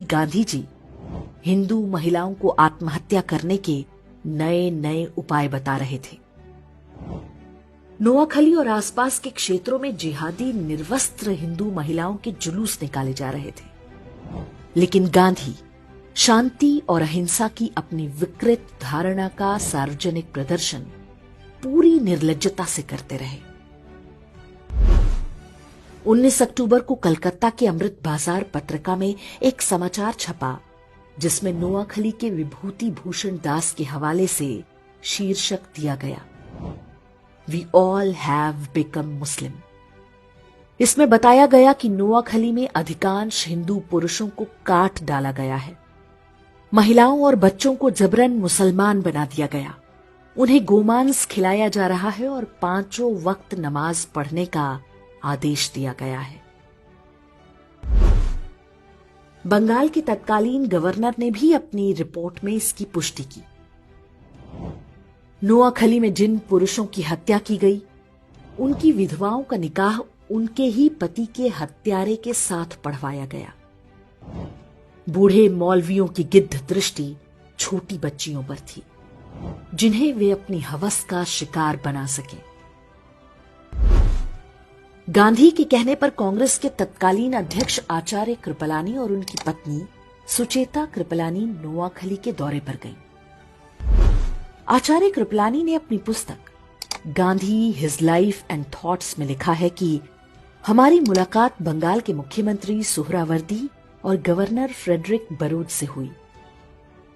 गांधी जी हिंदू महिलाओं को आत्महत्या करने के नए नए उपाय बता रहे थे। नोआखली और आसपास के क्षेत्रों में जिहादी निर्वस्त्र हिंदू महिलाओं के जुलूस निकाले जा रहे थे, लेकिन गांधी शांति और अहिंसा की अपनी विकृत धारणा का सार्वजनिक प्रदर्शन पूरी निर्लज्जता से करते रहे। 19 अक्टूबर को कलकत्ता के अमृत बाजार पत्रिका में एक समाचार छपा जिसमें नोआखली के विभूति भूषण दास के हवाले से शीर्षक दिया गया, वी ऑल हैव बिकम मुस्लिम। इसमें बताया गया कि नोआखली में अधिकांश हिंदू पुरुषों को काट डाला गया है, महिलाओं और बच्चों को जबरन मुसलमान बना दिया गया, उन्हें गोमांस खिलाया जा रहा है और 5 वक्त नमाज पढ़ने का आदेश दिया गया है। बंगाल के तत्कालीन गवर्नर ने भी अपनी रिपोर्ट में इसकी पुष्टि की। नोआखली में जिन पुरुषों की हत्या की गई, उनकी विधवाओं का निकाह उनके ही पति के हत्यारे के साथ पढ़वाया गया। बूढ़े मौलवियों की गिद्ध दृष्टि छोटी बच्चियों पर थी, जिन्हें वे अपनी हवस का शिकार बना सके। गांधी के कहने पर कांग्रेस के तत्कालीन अध्यक्ष आचार्य कृपलानी और उनकी पत्नी सुचेता कृपलानी नोआखली के दौरे पर गईं। आचार्य कृपलानी ने अपनी पुस्तक Gandhi his life and thoughts में लिखा है कि हमारी मुलाकात बंगाल के मुख्यमंत्री सुहरावर्दी और गवर्नर फ्रेडरिक बरूच से हुई।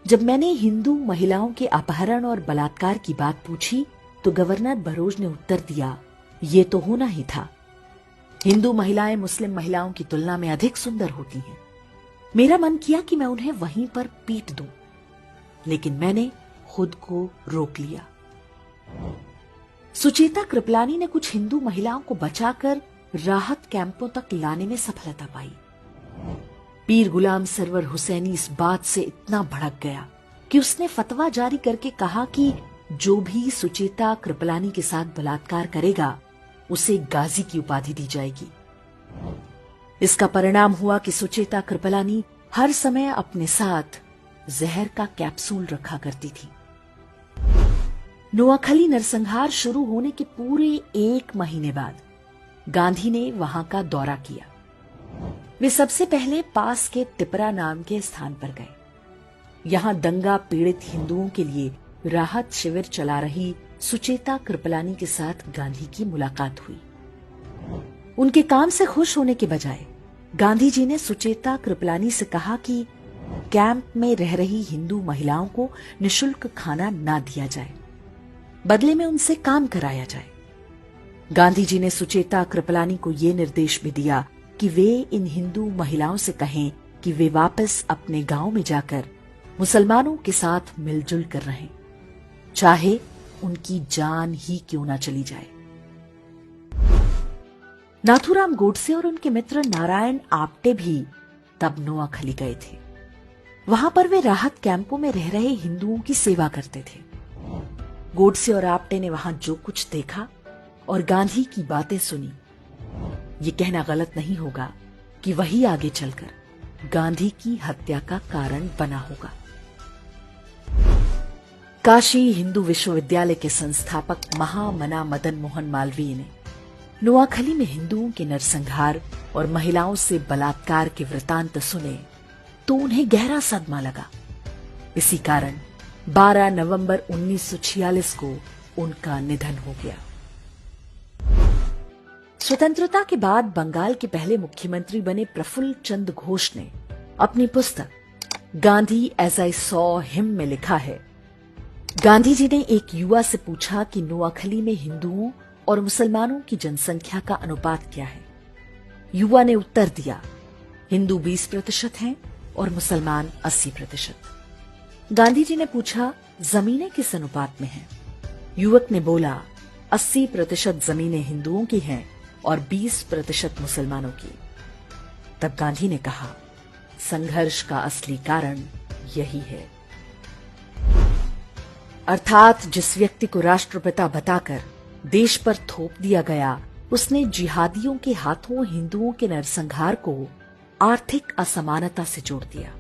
जब मैंने हिंदू महिलाओं के अपहरण और बलात्कार की बात पूछी तो गवर्नर बरूच ने उत्तर दिया, ये तो होना ही था। हिंदू महिलाएं मुस्लिम महिलाओं की तुलना में अधिक सुंदर होती हैं। मेरा मन किया कि मैं उन्हें वहीं पर पीट दूं, लेकिन मैंने खुद को रोक लिया। सुचेता कृपलानी ने कुछ हिंदू महिलाओं को बचाकर राहत कैंपों तक लाने में सफलता पाई। पीर गुलाम सरवर हुसैनी इस बात से इतना भड़क गया कि उसने फतवा जारी करके कहा कि जो भी सुचेता कृपलानी के साथ बलात्कार करेगा उसे गाजी की उपाधि दी जाएगी। इसका परिणाम हुआ कि सुचेता कृपलानी हर समय अपने साथ जहर का कैप्सूल रखा करती थी। नोआखली नरसंहार शुरू होने के पूरे 1 महीने बाद गांधी ने वहां का दौरा किया। वे सबसे पहले पास के तिपरा नाम के स्थान पर गए। यहां दंगा पीड़ित हिंदुओं के लिए राहत शिविर चला रही सुचेता कृपलानी के साथ गांधी की मुलाकात हुई। उनके काम से खुश होने के बजाय गांधी जी ने सुचेता कृपलानी से कहा कि कैंप में रह रही हिंदू महिलाओं को निशुल्क खाना ना दिया जाए, बदले में उनसे काम कराया जाए। गांधी जी ने सुचेता कृपलानी को यह निर्देश भी दिया कि वे इन हिंदू महिलाओं से कहें कि वे वापस अपने गांव में जाकर मुसलमानों के साथ मिलजुल कर रहें, चाहे उनकी जान ही क्यों ना चली जाए। नाथूराम गोडसे और उनके मित्र नारायण आप्टे भी तब नोआखली गए थे। वहां पर वे राहत कैंपों में रह रहे हिंदुओं की सेवा करते थे। गोडसे और आप्टे ने वहां जो कुछ देखा और गांधी की बातें सुनी, ये कहना गलत नहीं होगा कि वही आगे चलकर गांधी की हत्या का कारण बना होगा। काशी हिंदू विश्वविद्यालय के संस्थापक महामना मदन मोहन मालवीय ने नोआखली में हिंदुओं के नरसंहार और महिलाओं से बलात्कार के वृतांत सुने तो उन्हें गहरा सदमा लगा। इसी कारण 12 नवंबर 1946 को उनका निधन हो गया। स्वतंत्रता के बाद बंगाल के पहले मुख्यमंत्री बने प्रफुल्ल चंद्र घोष ने अपनी पुस्तक Gandhi as I saw him में लिखा है, गांधी जी ने एक युवा से पूछा कि नोआखली में हिंदुओं और मुसलमानों की जनसंख्या का अनुपात क्या है। युवा ने उत्तर दिया, हिंदू 20% हैं और मुसलमान 80%। गांधी जी ने पूछा, जमीनें किस अनुपात में हैं? युवक ने बोला, 80% जमीनें हिंदुओं की हैं और 20% मुसलमानों की। तब गांधी ने कहा, संघर्ष का असली कारण यही है। अर्थात जिस व्यक्ति को राष्ट्रपिता बताकर देश पर थोप दिया गया, उसने जिहादियों के हाथों हिंदुओं के नरसंहार को आर्थिक असमानता से जोड़ दिया।